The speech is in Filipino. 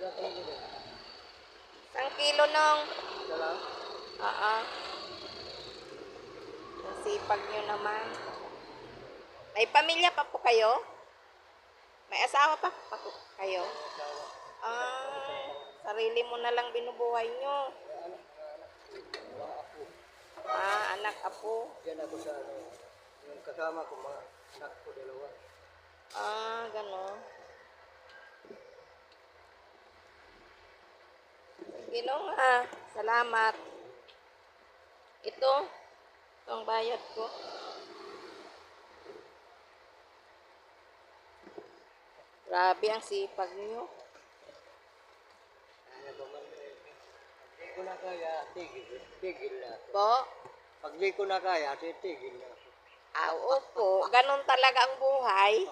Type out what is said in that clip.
Isang kilo nung. Isa lang. Oo. Ang sipag nyo naman. May pamilya pa po kayo? May asawa pa po kayo? Ah, sarili mo na lang binubuhay nyo. Ah, anak, apo. Diyan ako sa ano, yung kasama ko, mga anak ko dalawa. Ah, gano'n. Ginong salamat. Itong bayad ko. Grabe ang sipag nyo. Ano ba man, di ko na kaya, tigil na ako. Po? Pag di ko na kaya, titigil na ako. Ah, opo. Ganon talaga ang buhay.